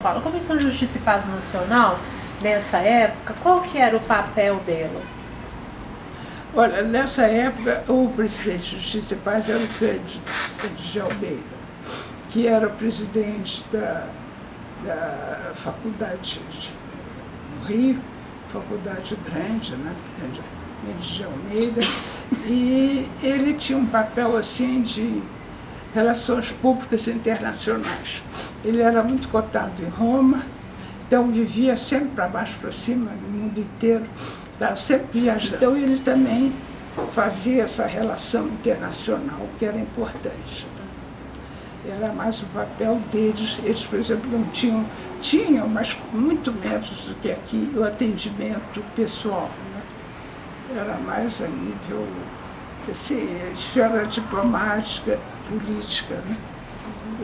A Comissão de Justiça e Paz Nacional, nessa época, qual que era o papel dela? Olha, nessa época, o presidente de Justiça e Paz era o Cândido de Almeida, que era presidente da faculdade do Rio, faculdade grande, né, Cândido de Almeida, e ele tinha um papel assim de relações públicas internacionais. Ele era muito cotado em Roma, então vivia sempre para baixo para cima, no mundo inteiro, estava sempre viajando. Então ele também fazia essa relação internacional, que era importante. Era mais o papel deles. Eles, por exemplo, não tinham, mas muito menos do que aqui, o atendimento pessoal, né? Era mais a nível, assim, esfera diplomática, política, né?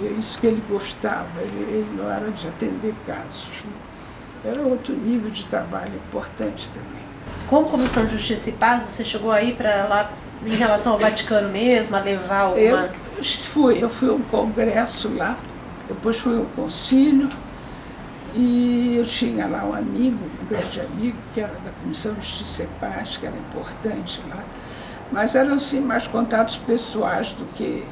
É isso que ele gostava, ele não era de atender casos, né? Era outro nível de trabalho importante também. Como Comissão de Justiça e Paz, você chegou aí para lá em relação ao Vaticano mesmo, a levar alguma... Eu fui a um congresso lá, depois fui a um concílio, e eu tinha lá um amigo, um grande amigo, que era da Comissão de Justiça e Paz, que era importante lá, mas eram assim mais contatos pessoais do que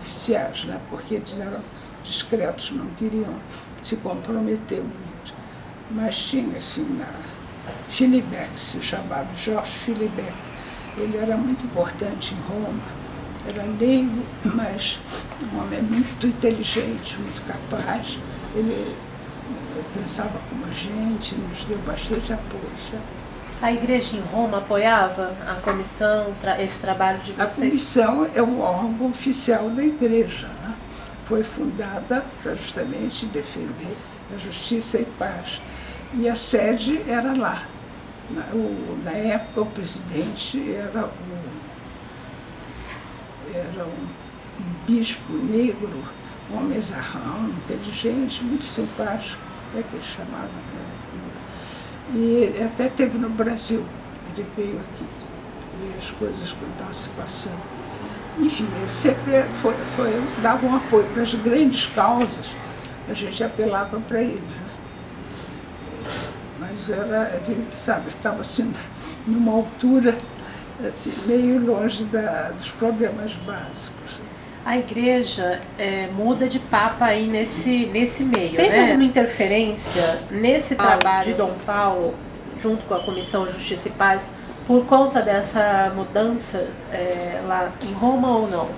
oficiais, né? Porque eles eram discretos, não queriam se comprometer muito. Mas tinha assim, Philibert, que se chamava Georges Philibert, ele era muito importante em Roma, era leigo, mas um homem muito inteligente, muito capaz. Ele pensava como a gente, nos deu bastante apoio, sabe? A igreja em Roma apoiava a comissão, esse trabalho de vocês? A comissão é um órgão oficial da igreja, né? Foi fundada para justamente defender a justiça e paz. E a sede era lá. Na época, o presidente era um bispo negro, um homem zarrão, inteligente, muito simpático, é que ele chamava. E ele até esteve no Brasil, ele veio aqui ver as coisas que estavam se passando. Enfim, ele sempre dava um apoio para as grandes causas, a gente apelava para ele. Mas estava assim, numa altura assim, meio longe dos problemas básicos. A igreja muda de papa aí nesse meio, Teve alguma interferência nesse trabalho de Dom Paulo, junto com a Comissão de Justiça e Paz, por conta dessa mudança lá em Roma ou não?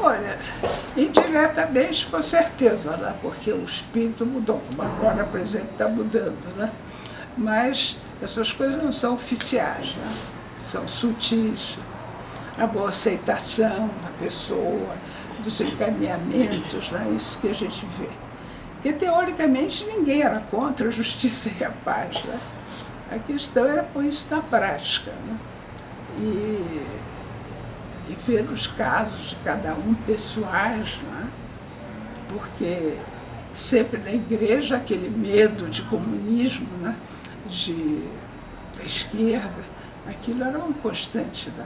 Olha, indiretamente, com certeza, né? Porque o espírito mudou, como agora, por exemplo, está mudando, né? Mas essas coisas não são oficiais, né? São sutis. A boa aceitação da pessoa, dos encaminhamentos, né? Isso que a gente vê. Porque, teoricamente, ninguém era contra a justiça e a paz, né? A questão era pôr isso na prática, né? E ver os casos de cada um pessoais, né? Porque sempre na igreja aquele medo de comunismo, né? Da esquerda, aquilo era uma constante, né?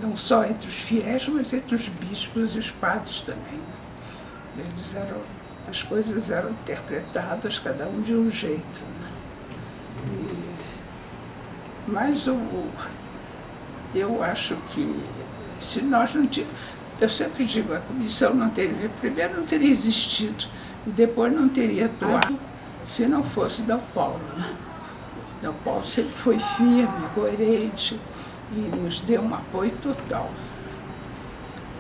Não só entre os fiéis, mas entre os bispos e os padres também. As coisas eram interpretadas, cada um de um jeito, né? Mas eu acho que se nós não tivéssemos, eu sempre digo, a comissão não teria, primeiro não teria existido e depois não teria atuado se não fosse Dom Paulo, né? Dom Paulo sempre foi firme, coerente e nos deu um apoio total.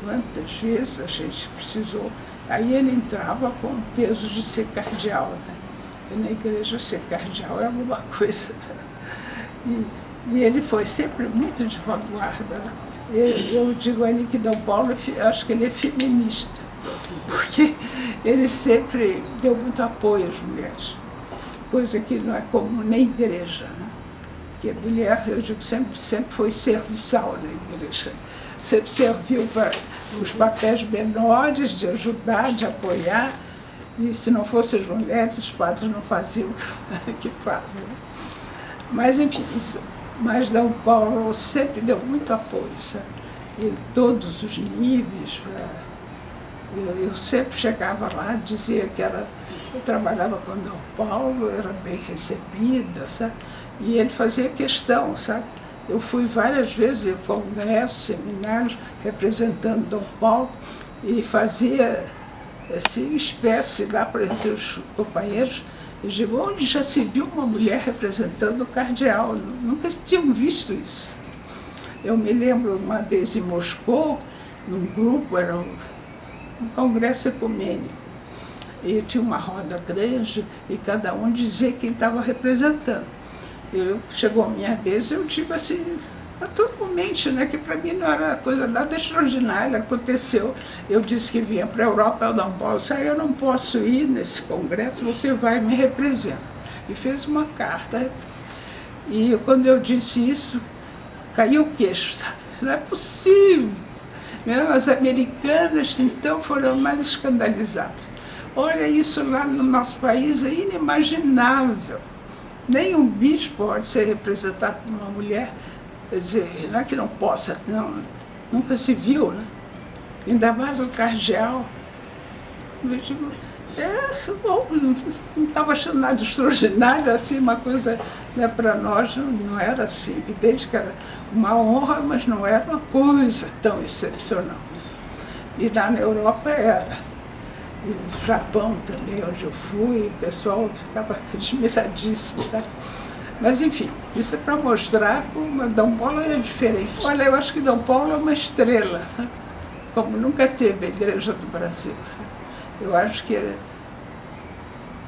Quantas vezes a gente precisou, aí ele entrava com o peso de ser cardeal, né? E na igreja ser cardeal é alguma coisa, né? E ele foi sempre muito de vanguarda. Eu digo ali que Dom Paulo, eu acho que ele é feminista, porque ele sempre deu muito apoio às mulheres, coisa que não é comum na igreja, né? Porque a mulher, eu digo, sempre foi serviçal na igreja, sempre serviu para os papéis menores, de ajudar, de apoiar, e se não fossem as mulheres, os padres não faziam o que fazem. Mas, enfim, mas Dom Paulo sempre deu muito apoio, sabe? Em todos os níveis, Eu sempre chegava lá, dizia que eu trabalhava com Dom Paulo, era bem recebida, sabe? E ele fazia questão, sabe? Eu fui várias vezes em congressos, seminários, representando Dom Paulo, e fazia assim, espécie lá para entre os companheiros. Eu digo, onde já se viu uma mulher representando o cardeal? Nunca tinham visto isso. Eu me lembro uma vez em Moscou, num grupo, era um congresso ecumênico, e tinha uma roda grande e cada um dizia quem estava representando. Chegou a minha vez, eu digo assim, naturalmente, né, que para mim não era coisa nada extraordinária, aconteceu. Eu disse que vinha para a Europa, eu não posso, eu não posso ir nesse congresso, você vai e me representa. E fez uma carta. E quando eu disse isso, caiu o queixo, sabe? Não é possível. As americanas, então, foram mais escandalizadas. Olha, isso lá no nosso país é inimaginável. Nem um bispo pode ser representado por uma mulher. Quer dizer, não é que não possa, não, nunca se viu, né? Ainda mais o cardeal. Eu digo, bom, não estava achando nada extraordinário, assim, uma coisa, né, para nós não era assim. Evidente que era uma honra, mas não era uma coisa tão excepcional. E lá na Europa era. E no Japão também, onde eu fui, o pessoal ficava admiradíssimo, sabe? Mas, enfim, isso é para mostrar como Dom Paulo era diferente. Olha, eu acho que Dom Paulo é uma estrela, sabe? Como nunca teve a Igreja do Brasil, sabe? Eu acho que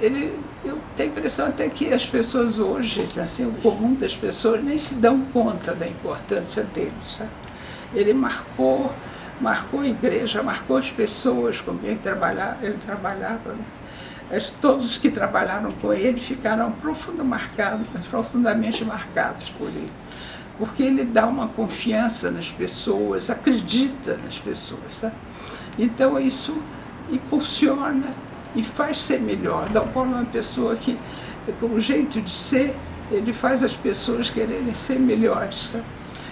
eu tenho a impressão até que as pessoas hoje, assim, o comum das pessoas, nem se dão conta da importância dele, sabe? Ele marcou a igreja, marcou as pessoas com quem ele trabalhava. Todos os que trabalharam com ele ficaram profundamente marcados por ele. Porque ele dá uma confiança nas pessoas, acredita nas pessoas, sabe? Então isso impulsiona e faz ser melhor. Dom Paulo é uma pessoa que, com o jeito de ser, ele faz as pessoas quererem ser melhores, sabe?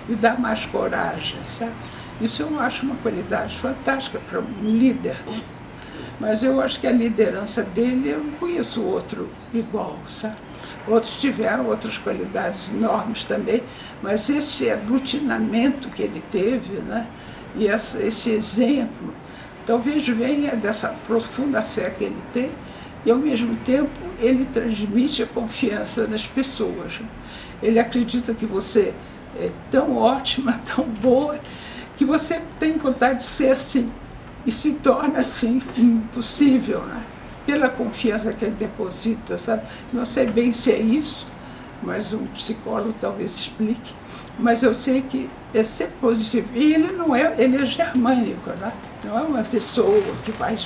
E dá mais coragem, sabe? Isso eu acho uma qualidade fantástica para um líder. Mas eu acho que a liderança dele, eu não conheço outro igual, sabe? Outros tiveram outras qualidades enormes também, mas esse aglutinamento que ele teve, né? E esse exemplo, talvez venha dessa profunda fé que ele tem, e ao mesmo tempo ele transmite a confiança nas pessoas. Ele acredita que você é tão ótima, tão boa, que você tem vontade de ser assim, e se torna assim impossível, né? Pela confiança que ele deposita, sabe? Não sei bem se é isso, mas um psicólogo talvez explique, mas eu sei que é ser positivo. E ele é germânico, né? Não é uma pessoa que vai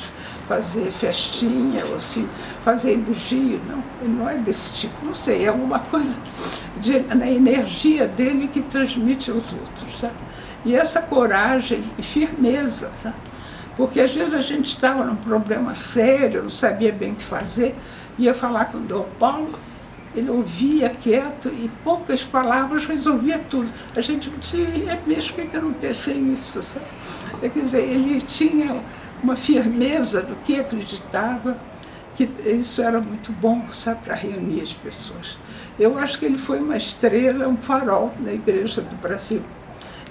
fazer festinha ou assim, fazer elogio, não. Ele não é desse tipo, não sei, é alguma coisa na energia dele que transmite aos outros, sabe? E essa coragem e firmeza, sabe? Porque às vezes a gente estava num problema sério, não sabia bem o que fazer, ia falar com o Dom Paulo, ele ouvia quieto e poucas palavras resolvia tudo. A gente dizia, é mesmo que eu não pensei nisso, sabe? Quer dizer, ele tinha uma firmeza do que acreditava, que isso era muito bom, sabe, para reunir as pessoas. Eu acho que ele foi uma estrela, um farol na Igreja do Brasil.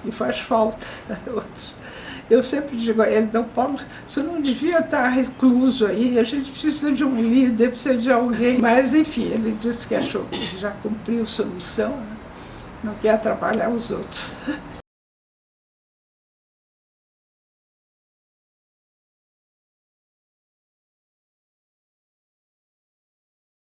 E faz falta a outros. Eu sempre digo a ele, Dom Paulo, você não devia estar recluso aí, a gente precisa de um líder, precisa de alguém. Mas, enfim, ele disse que achou que já cumpriu sua missão, né? Não quer atrapalhar os outros.